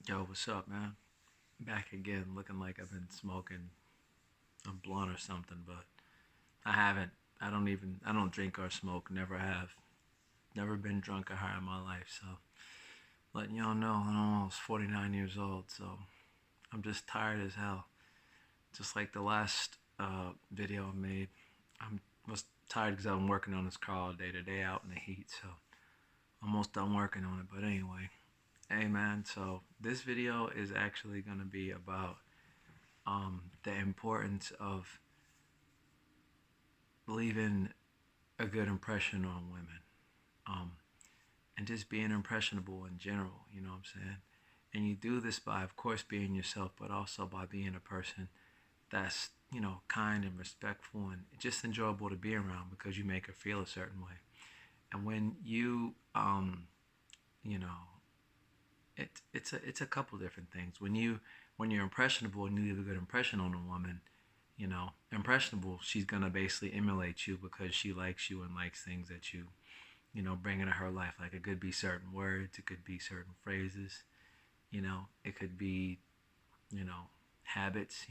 Yo, what's up, man? Back again, looking like I've been smoking a blunt or something, but I haven't. I don't drink or smoke, never have. Never been drunk or high in my life, so letting y'all know I'm almost 49 years old, so I'm just tired as hell. Just like the last video I made, I'm was tired because I've been working on this car all day today out in the heat, so almost done working on it, but anyway. Hey man, so this video is actually gonna be about the importance of leaving a good impression on women, um, and just being impressionable in general. You know what I'm saying? And you do this by, of course, being yourself, but also by being a person that's kind and respectful and just enjoyable to be around because you make her feel a certain way. And when you know, it's a couple different things. When you're impressionable and you leave a good impression on a woman, impressionable, she's gonna basically emulate you because she likes you and likes things that you bring into her life. Like it could be certain words, it could be certain phrases, it could be, you know, habits,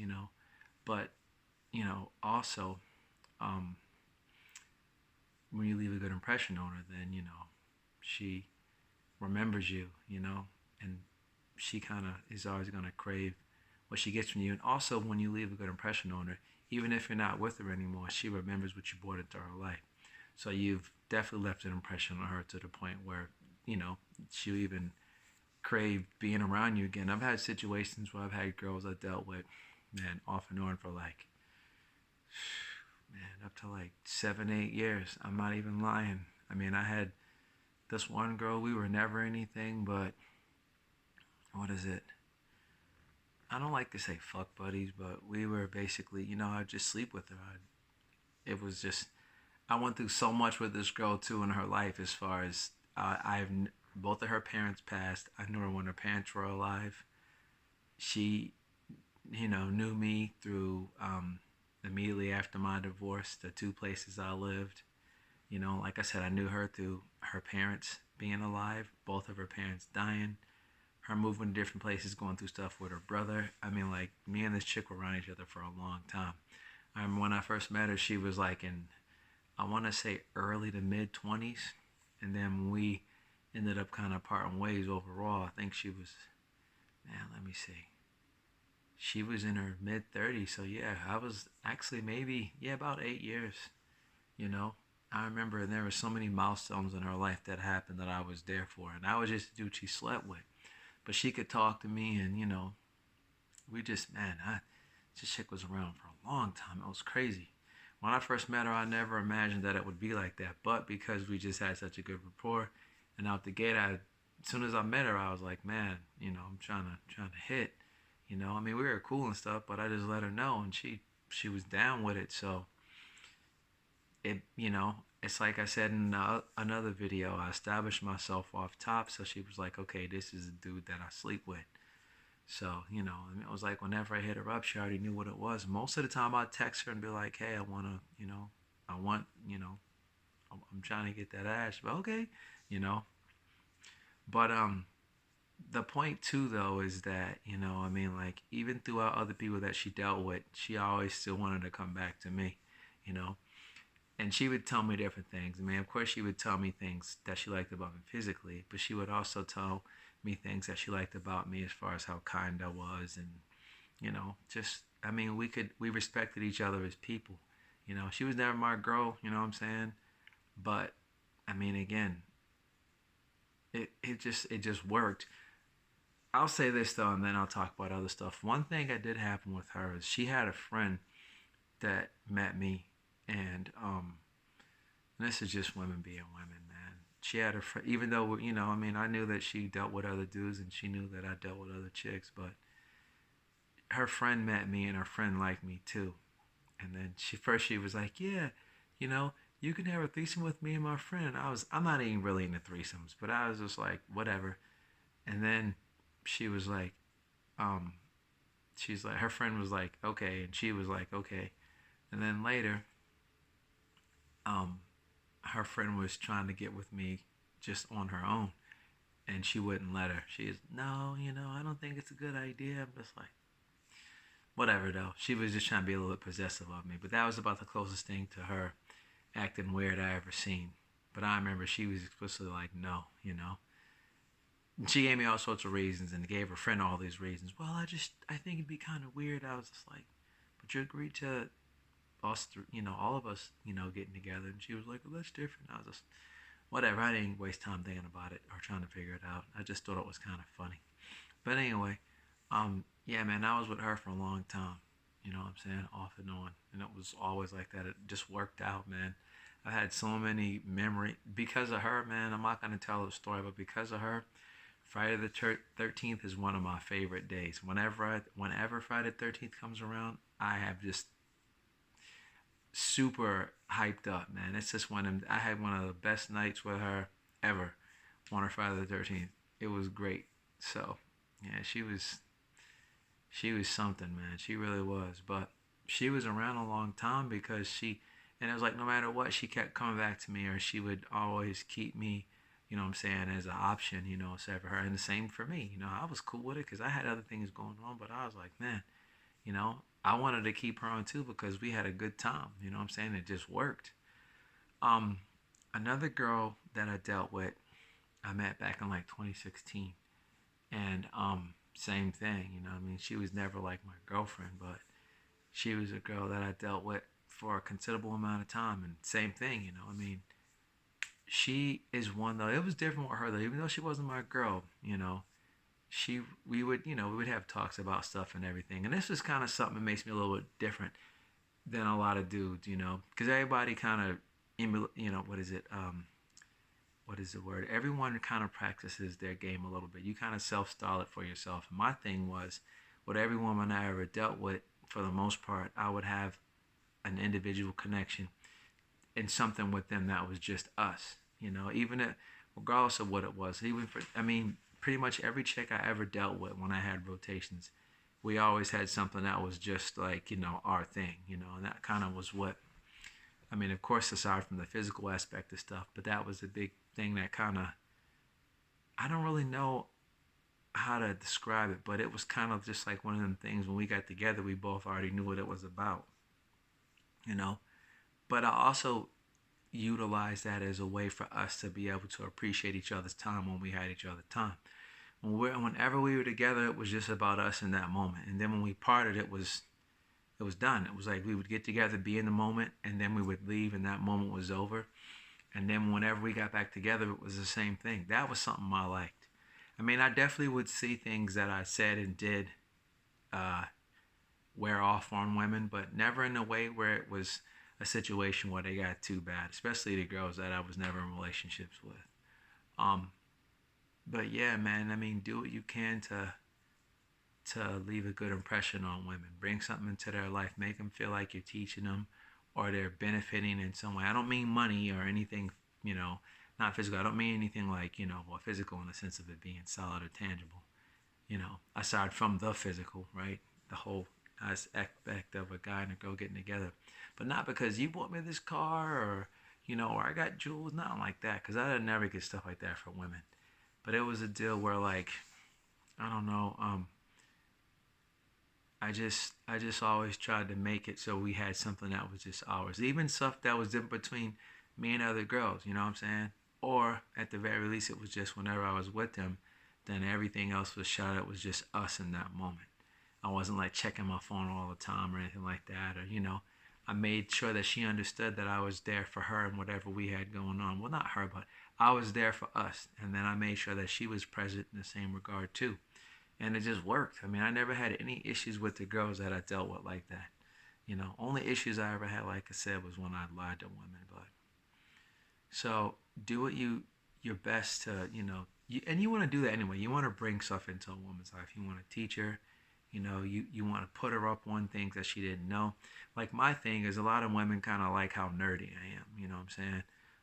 but, also, um, when you leave a good impression on her, then, she remembers you, and she kind of is always going to crave what she gets from you. And also, when you leave a good impression on her, even if you're not with her anymore, she remembers what you brought into her life. So you've definitely left an impression on her to the point where, she'll even crave being around you again. I've had situations where I've had girls I dealt with, man, off and on for like, man, up to like 7, 8 years. I'm not even lying. I mean, I had this one girl, we were never anything but, what is it? I don't like to say fuck buddies, but we were basically, I'd just sleep with her. It was just, I went through so much with this girl too in her life as far as both of her parents passed. I knew her when her parents were alive. She, knew me through immediately after my divorce, the two places I lived. Like I said, I knew her through her parents being alive, both of her parents dying, her moving to different places, going through stuff with her brother. I mean, like, me and this chick were around each other for a long time. I remember when I first met her, she was like in, I want to say, early to mid 20s. And then when we ended up kind of parting ways overall, I think she was, man, let me see. She was in her mid 30s. So yeah, I was actually maybe, yeah, about 8 years, you know. I remember there were so many milestones in her life that happened that I was there for. And I was just the dude she slept with. But she could talk to me and, we just, man, this chick was around for a long time. It was crazy. When I first met her, I never imagined that it would be like that. But because we just had such a good rapport, and out the gate, as soon as I met her, I was like, man, I'm trying to hit. I mean, we were cool and stuff, but I just let her know, and she was down with it. So it's like I said in another video, I established myself off top. So she was like, okay, this is a dude that I sleep with. So, I mean, it was like whenever I hit her up, she already knew what it was. Most of the time I'd text her and be like, hey, I want, I'm trying to get that ass. But okay, you know. But the point too though is that, I mean, like, even throughout other people that she dealt with, she always still wanted to come back to me, you know. And she would tell me different things. I mean, of course, she would tell me things that she liked about me physically, but she would also tell me things that she liked about me as far as how kind I was, and just, I mean, we respected each other as people. She was never my girl. You know what I'm saying? But I mean, again, it just worked. I'll say this though, and then I'll talk about other stuff. One thing that did happen with her is she had a friend that met me, and this is just women being women, man. She had a friend, even though, I mean, I knew that she dealt with other dudes and she knew that I dealt with other chicks, but her friend met me and her friend liked me too. And then she was like, yeah, you know, you can have a threesome with me and my friend. I'm not even really into threesomes, but I was just like, whatever. And then she was like, um, she's like, her friend was like, okay, and she was like, okay. And then later, um, her friend was trying to get with me just on her own. and she wouldn't let her. She's, no, I don't think it's a good idea. I'm just like, whatever though. She was just trying to be a little bit possessive of me. But that was about the closest thing to her acting weird I ever seen. But I remember she was explicitly like, no. And she gave me all sorts of reasons and gave her friend all these reasons. Well, I think it'd be kind of weird. I was just like, but you agreed to us, all of us, getting together. And she was like, well, that's different. I was just, whatever. I didn't waste time thinking about it or trying to figure it out. I just thought it was kind of funny. But anyway, yeah, man, I was with her for a long time. You know what I'm saying? Off and on. And it was always like that. It just worked out, man. I had so many memory because of her, man. I'm not gonna tell the story, but because of her, Friday the 13th is one of my favorite days. Whenever Friday the 13th comes around, I have just super hyped up, man. It's just I had one of the best nights with her ever on her Friday the 13th. It was great. So, yeah, she was something, man. She really was. But she was around a long time because and it was like no matter what, she kept coming back to me, or she would always keep me, what I'm saying, as an option, except for her. And the same for me. I was cool with it because I had other things going on, but I was like, man, I wanted to keep her on too because we had a good time. You know what I'm saying? It just worked. Um, Another girl that I dealt with, I met back in like 2016. And same thing, I mean, she was never like my girlfriend, but she was a girl that I dealt with for a considerable amount of time. And same thing, I mean, she is one though. It was different with her though, even though she wasn't my girl, she we would have talks about stuff and everything. And this is kind of something that makes me a little bit different than a lot of dudes, because everybody kind of, what is it? What is the word? Everyone kind of practices their game a little bit. You kind of self-style it for yourself. And my thing was, with every woman I ever dealt with, for the most part, I would have an individual connection and something with them that was just us. Even regardless of what it was. I mean, pretty much every chick I ever dealt with when I had rotations, we always had something that was just like, our thing, and that kind of was what, I mean, of course, aside from the physical aspect of stuff, but that was a big thing that kind of, I don't really know how to describe it, but it was kind of just like one of them things when we got together, we both already knew what it was about, you know. But I also utilized that as a way for us to be able to appreciate each other's time when we had each other's time. Whenever we were together, it was just about us in that moment, and then when we parted, it was done. It was like we would get together, be in the moment, and then we would leave, and that moment was over. And then whenever we got back together, it was the same thing. That was something I liked. I mean, I definitely would see things that I said and did uh, wear off on women, but never in a way where it was a situation where they got too bad, especially the girls that I was never in relationships with. Um, but yeah, man, I mean, do what you can to leave a good impression on women. Bring something into their life. Make them feel like you're teaching them or they're benefiting in some way. I don't mean money or anything, not physical. I don't mean anything like, well, physical in the sense of it being solid or tangible, aside from the physical, right? The whole aspect of a guy and a girl getting together. But not because you bought me this car or I got jewels, nothing like that. Because I didn't never get stuff like that from women. But it was a deal where, like, I don't know, I just always tried to make it so we had something that was just ours. Even stuff that was in between me and other girls, you know what I'm saying? Or at the very least it was just whenever I was with them, then everything else was shot. It was just us in that moment. I wasn't like checking my phone all the time or anything like that. Or, I made sure that she understood that I was there for her and whatever we had going on. Well, not her, but I was there for us. And then I made sure that she was present in the same regard too, and it just worked. I mean, I never had any issues with the girls that I dealt with like that. Only issues I ever had, like I said, was when I lied to women. But so do what your best to, and you want to do that anyway. You want to bring stuff into a woman's life. You want to teach her. You want to put her up on things that she didn't know. Like my thing is, a lot of women kind of like how nerdy I am. You know what I'm saying?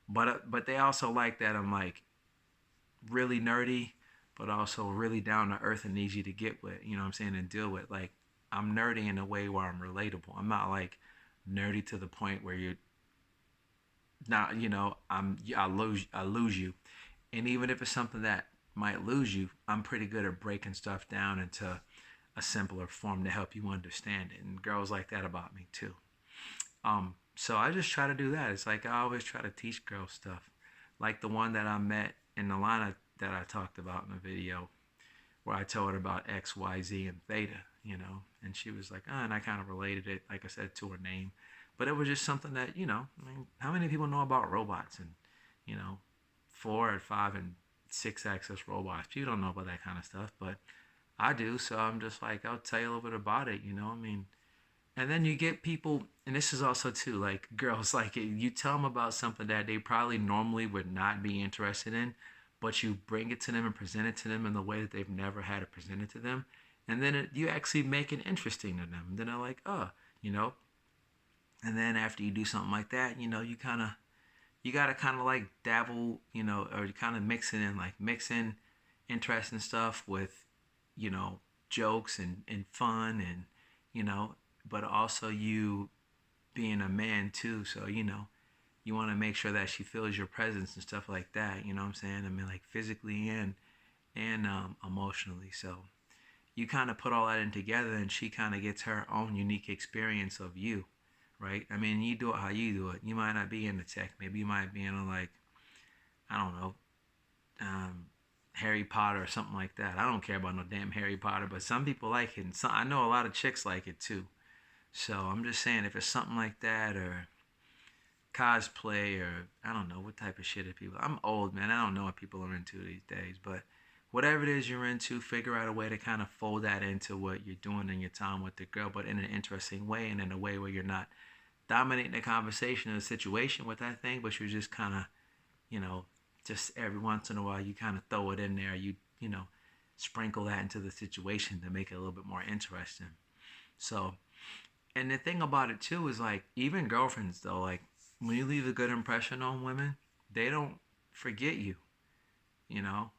But they also like that I'm like really nerdy, but also really down to earth and easy to get with, you know what I'm saying, and deal with. Like, I'm nerdy in a way where I'm relatable. I'm not like nerdy to the point where you're not, I lose you. And even if it's something that might lose you, I'm pretty good at breaking stuff down into a simpler form to help you understand it. And girls like that about me too. So I just try to do that. It's like I always try to teach girls stuff. Like the one that I met in the line that I talked about in the video, where I told her about X, Y, Z, and theta, and she was like, and I kind of related it, like I said, to her name. But it was just something that, I mean, how many people know about robots and, you know, 4 and 5 and 6 axis robots? You don't know about that kind of stuff, but I do. So I'm just like, I'll tell you a little bit about it, I mean, and then you get people, and this is also too, like girls, like you tell them about something that they probably normally would not be interested in, but you bring it to them and present it to them in the way that they've never had it presented to them. And then you actually make it interesting to them. And then they're like, oh, you know. And then after you do something like that, you gotta kind of like dabble, or you kind of mix it in, like mix in interesting stuff with, you know, jokes and fun and, you know, but also you being a man too. So, you want to make sure that she feels your presence and stuff like that. You know what I'm saying? I mean, like physically and emotionally. So you kind of put all that in together, and she kind of gets her own unique experience of you, right? I mean, you do it how you do it. You might not be into tech. Maybe you might be into like, I don't know, um, Harry Potter or something like that. I don't care about no damn Harry Potter, but some people like it, and I know a lot of chicks like it too. So I'm just saying, if it's something like that, or cosplay, or I don't know what type of shit are people. I'm old, man. I don't know what people are into these days, but whatever it is you're into, figure out a way to kind of fold that into what you're doing in your time with the girl, but in an interesting way and in a way where you're not dominating the conversation or the situation with that thing, but you're just kind of, you know, just every once in a while you kind of throw it in there. You sprinkle that into the situation to make it a little bit more interesting. So, and the thing about it too is like even girlfriends though, like when you leave a good impression on women, they don't forget you. You know,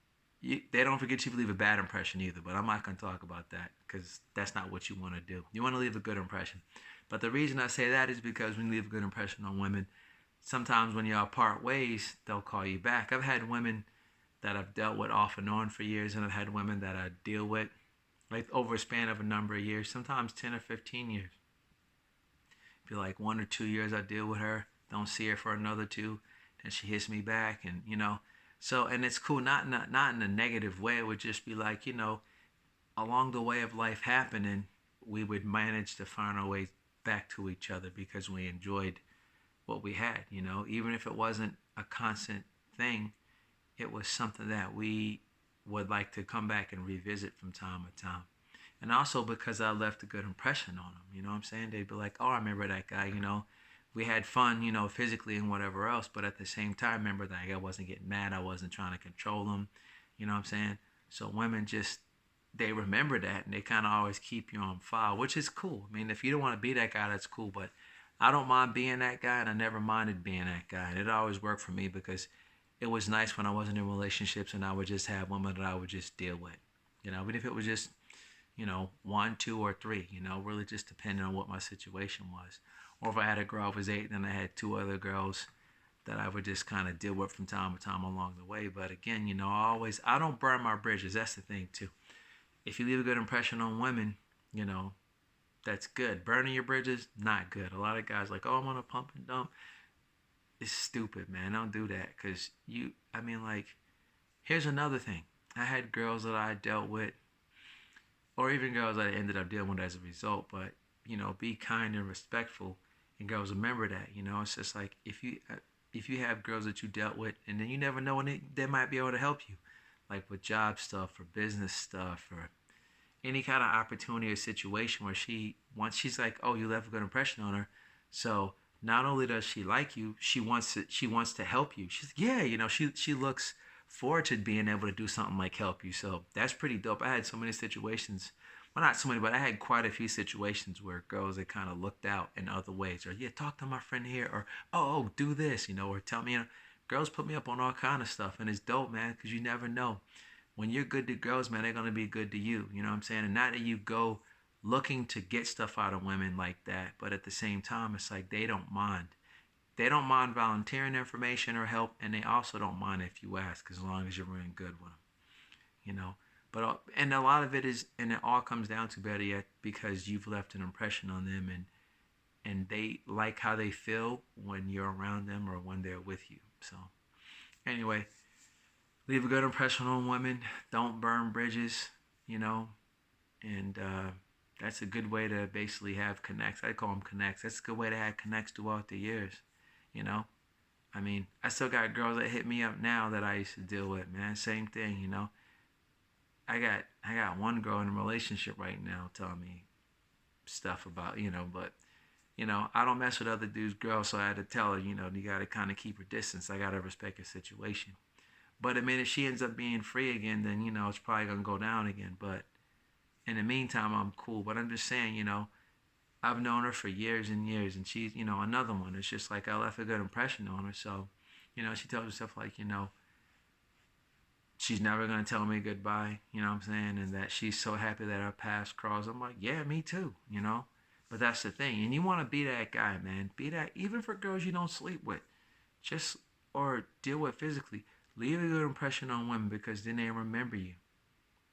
they don't forget you if you leave a bad impression either. But I'm not gonna talk about that because that's not what you want to do. You want to leave a good impression. But the reason I say that is because when you leave a good impression on women, sometimes when y'all part ways, they'll call you back. I've had women that I've dealt with off and on for years, and I've had women that I deal with like over a span of a number of years, sometimes 10 or 15 years. Feel like 1 or 2 years I deal with her, don't see her for another two, then she hits me back, and so and it's cool, not in a negative way. It would just be like along the way of life happening, we would manage to find our way back to each other because we enjoyed what we had. Even if it wasn't a constant thing, it was something that we would like to come back and revisit from time to time. And also because I left a good impression on them. You know what I'm saying? They'd be like, oh, I remember that guy. We had fun, physically and whatever else. But at the same time, remember that I wasn't getting mad. I wasn't trying to control them. You know what I'm saying? So women just, they remember that, and they kind of always keep you on file, which is cool. I mean, if you don't want to be that guy, that's cool. But I don't mind being that guy, and I never minded being that guy. And it always worked for me because it was nice when I wasn't in relationships and I would just have women that I would just deal with. Even if it was just, one, two, or three, really just depending on what my situation was. Or if I had a girl I was dating and I had two other girls that I would just kind of deal with from time to time along the way. But again, I don't burn my bridges. That's the thing too. If you leave a good impression on women, you know, that's good. Burning your bridges, not good. A lot of guys like, oh, I'm gonna pump and dump. It's stupid, man. Don't do that, cause I mean, like, here's another thing. I had girls that I dealt with, or even girls that I ended up dealing with as a result. But be kind and respectful, and girls remember that. It's just like if you have girls that you dealt with, and then you never know when they might be able to help you, like with job stuff or business stuff or any kind of opportunity or situation where once she's like, oh, you left a good impression on her, so not only does she like you, she wants to help you. She's yeah, she looks forward to being able to do something like help you. So that's pretty dope. I had so many situations, well, not so many, but I had quite a few situations where girls that kind of looked out in other ways, or yeah, talk to my friend here, or oh, do this, or tell me, girls put me up on all kind of stuff, and it's dope, man, because you never know. When you're good to girls, man, they're gonna be good to you. You know what I'm saying? And not that you go looking to get stuff out of women like that, but at the same time, it's like they don't mind. They don't mind volunteering information or help, and they also don't mind if you ask, as long as you're really good with them. you know. But and a lot of it is, and it all comes down to better yet because you've left an impression on them, and they like how they feel when you're around them or when they're with you. So anyway, leave a good impression on women. Don't burn bridges, you know, and that's a good way to basically have connects. I call them connects. That's a good way to have connects throughout the years, you know. I mean, I still got girls that hit me up now that I used to deal with, man. Same thing, you know. I got one girl in a relationship right now telling me stuff about, you know, but you know, I don't mess with other dudes' girls, so I had to tell her, you know, you gotta kinda keep her distance. I gotta respect her situation. But I mean if she ends up being free again, then you know it's probably gonna go down again. But in the meantime I'm cool. But I'm just saying, you know, I've known her for years and years, and she's, you know, another one. It's just like I left a good impression on her. So, you know, she tells herself like, you know, she's never gonna tell me goodbye. You know what I'm saying? And that she's so happy that our paths crossed. I'm like, yeah, me too. You know. But that's the thing, and you want to be that guy, man. Be that even for girls you don't sleep with, just or deal with physically. Leave a good impression on women because then they remember you.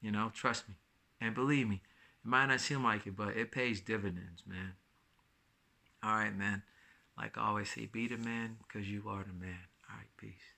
You know, trust me, and believe me. It might not seem like it, but it pays dividends, man. All right, man. Like I always say, be the man because you are the man. All right, peace.